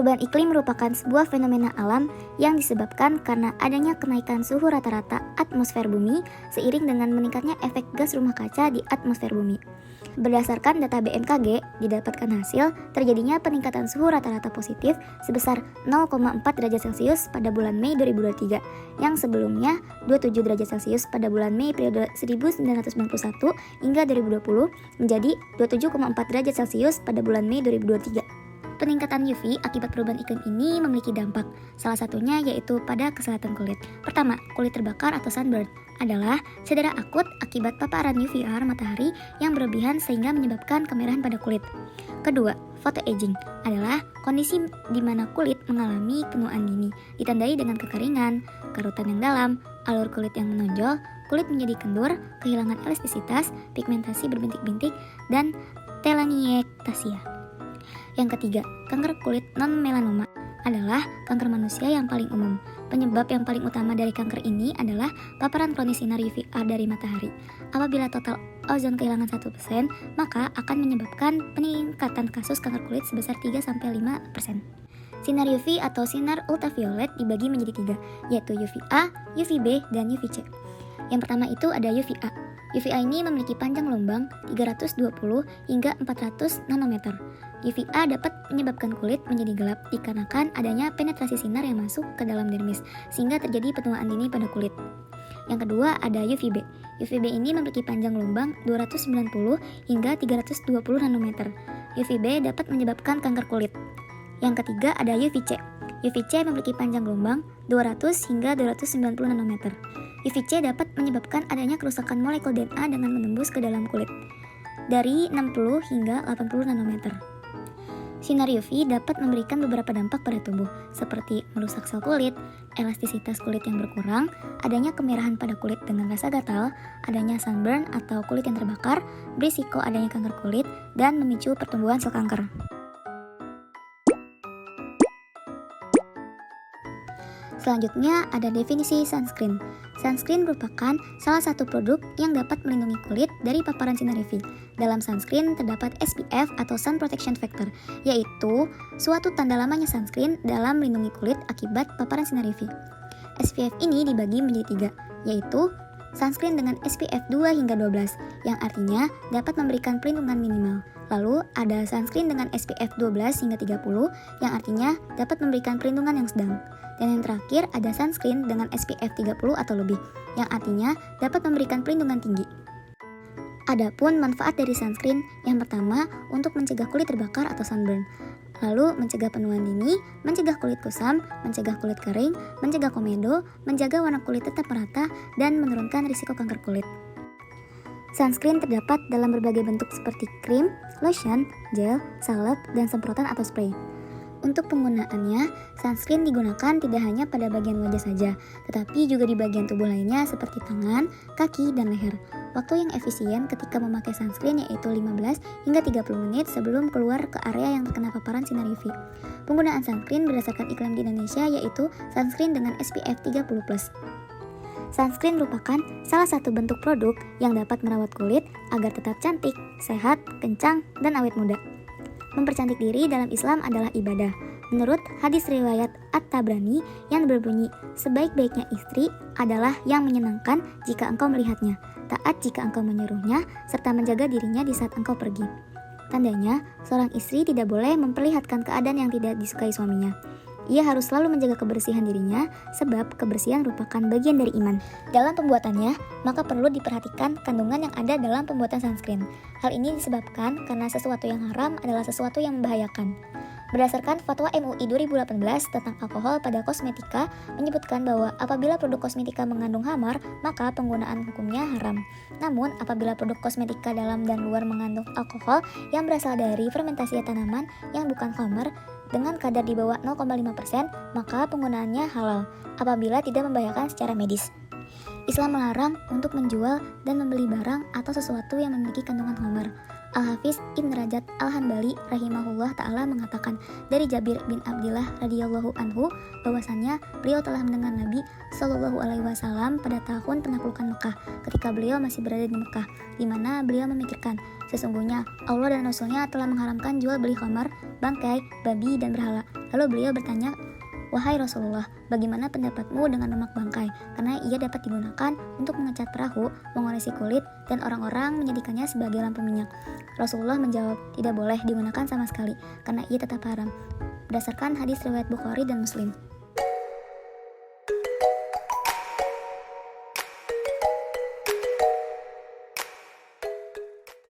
Perubahan iklim merupakan sebuah fenomena alam yang disebabkan karena adanya kenaikan suhu rata-rata atmosfer bumi seiring dengan meningkatnya efek gas rumah kaca di atmosfer bumi. Berdasarkan data BMKG, didapatkan hasil terjadinya peningkatan suhu rata-rata positif sebesar 0,4 derajat Celcius pada bulan Mei 2023, yang sebelumnya 27 derajat Celcius pada bulan Mei periode 1991 hingga 2020 menjadi 27,4 derajat Celcius pada bulan Mei 2023. Peningkatan UV akibat perubahan iklim ini memiliki dampak, salah satunya yaitu pada kesehatan kulit. Pertama, kulit terbakar atau sunburn adalah cedera akut akibat paparan UVR matahari yang berlebihan sehingga menyebabkan kemerahan pada kulit. Kedua, photoaging adalah kondisi di mana kulit mengalami penuaan dini, ditandai dengan kekeringan, kerutan yang dalam, alur kulit yang menonjol, kulit menjadi kendur, kehilangan elastisitas, pigmentasi berbintik-bintik, dan telangiectasia. Yang ketiga, kanker kulit non-melanoma adalah kanker manusia yang paling umum. Penyebab yang paling utama dari kanker ini adalah paparan kronis sinar UVA dari matahari. Apabila total ozon kehilangan 1%, maka akan menyebabkan peningkatan kasus kanker kulit sebesar 3-5%. Sinar UV atau sinar ultraviolet dibagi menjadi 3, yaitu UVA, UVB, dan UVC. Yang pertama itu ada UVA. UVA ini memiliki panjang gelombang 320 hingga 400 nanometer. UVA dapat menyebabkan kulit menjadi gelap dikarenakan adanya penetrasi sinar yang masuk ke dalam dermis, sehingga terjadi penuaan dini pada kulit. Yang kedua ada UVB. UVB ini memiliki panjang gelombang 290 hingga 320 nanometer. UVB dapat menyebabkan kanker kulit. Yang ketiga ada UVC. UVC memiliki panjang gelombang 200 hingga 290 nanometer. UVC dapat menyebabkan adanya kerusakan molekul DNA dengan menembus ke dalam kulit dari 60 hingga 80 nanometer. Sinar UV dapat memberikan beberapa dampak pada tubuh, seperti merusak sel kulit, elastisitas kulit yang berkurang, adanya kemerahan pada kulit dengan rasa gatal, adanya sunburn atau kulit yang terbakar, berisiko adanya kanker kulit, dan memicu pertumbuhan sel kanker. Selanjutnya ada definisi sunscreen. Sunscreen merupakan salah satu produk yang dapat melindungi kulit dari paparan sinar UV. Dalam sunscreen terdapat SPF atau Sun Protection Factor, yaitu suatu tanda lamanya sunscreen dalam melindungi kulit akibat paparan sinar UV. SPF ini dibagi menjadi 3, yaitu sunscreen dengan SPF 2 hingga 12, yang artinya dapat memberikan perlindungan minimal. Lalu ada sunscreen dengan SPF 12 hingga 30, yang artinya dapat memberikan perlindungan yang sedang. Dan yang terakhir ada sunscreen dengan SPF 30 atau lebih, yang artinya dapat memberikan perlindungan tinggi. Adapun manfaat dari sunscreen, yang pertama untuk mencegah kulit terbakar atau sunburn, lalu mencegah penuaan dini, mencegah kulit kusam, mencegah kulit kering, mencegah komedo, menjaga warna kulit tetap merata, dan menurunkan risiko kanker kulit. Sunscreen terdapat dalam berbagai bentuk seperti krim, lotion, gel, salep, dan semprotan atau spray. Untuk penggunaannya, sunscreen digunakan tidak hanya pada bagian wajah saja, tetapi juga di bagian tubuh lainnya seperti tangan, kaki, dan leher. Waktu yang efisien ketika memakai sunscreen yaitu 15 hingga 30 menit sebelum keluar ke area yang terkena paparan sinar UV. Penggunaan sunscreen berdasarkan iklim di Indonesia yaitu sunscreen dengan SPF 30+. Sunscreen merupakan salah satu bentuk produk yang dapat merawat kulit agar tetap cantik, sehat, kencang, dan awet muda. Mempercantik diri dalam Islam adalah ibadah. Menurut hadis riwayat At-Tabrani yang berbunyi, sebaik-baiknya istri adalah yang menyenangkan jika engkau melihatnya, taat jika engkau menyuruhnya, serta menjaga dirinya di saat engkau pergi. Tandanya, seorang istri tidak boleh memperlihatkan keadaan yang tidak disukai suaminya. Ia harus selalu menjaga kebersihan dirinya, sebab kebersihan merupakan bagian dari iman. Dalam pembuatannya, maka perlu diperhatikan kandungan yang ada dalam pembuatan sunscreen. Hal ini disebabkan karena sesuatu yang haram adalah sesuatu yang membahayakan. Berdasarkan Fatwa MUI 2018 tentang alkohol pada kosmetika, menyebutkan bahwa apabila produk kosmetika mengandung khamar, maka penggunaan hukumnya haram. Namun, apabila produk kosmetika dalam dan luar mengandung alkohol yang berasal dari fermentasi tanaman yang bukan khamar, dengan kadar di bawah 0,5%, maka penggunaannya halal apabila tidak membahayakan secara medis. Islam melarang untuk menjual dan membeli barang atau sesuatu yang memiliki kandungan khamar. Al-Hafiz Ibn Rajab Al-Hanbali rahimahullah ta'ala mengatakan dari Jabir bin Abdillah radhiyallahu anhu bahwasannya beliau telah mendengar Nabi Shallallahu alaihi wasallam pada tahun penaklukan Mekah ketika beliau masih berada di Mekah, di mana beliau memikirkan sesungguhnya Allah dan Rasulnya telah mengharamkan jual beli khamar, bangkai, babi dan berhala. Lalu beliau bertanya, "Wahai Rasulullah, bagaimana pendapatmu dengan lemak bangkai? Karena ia dapat digunakan untuk mengecat perahu, mengolesi kulit, dan orang-orang menjadikannya sebagai lampu minyak." Rasulullah menjawab, "Tidak boleh digunakan sama sekali, karena ia tetap haram." Berdasarkan hadis riwayat Bukhari dan Muslim.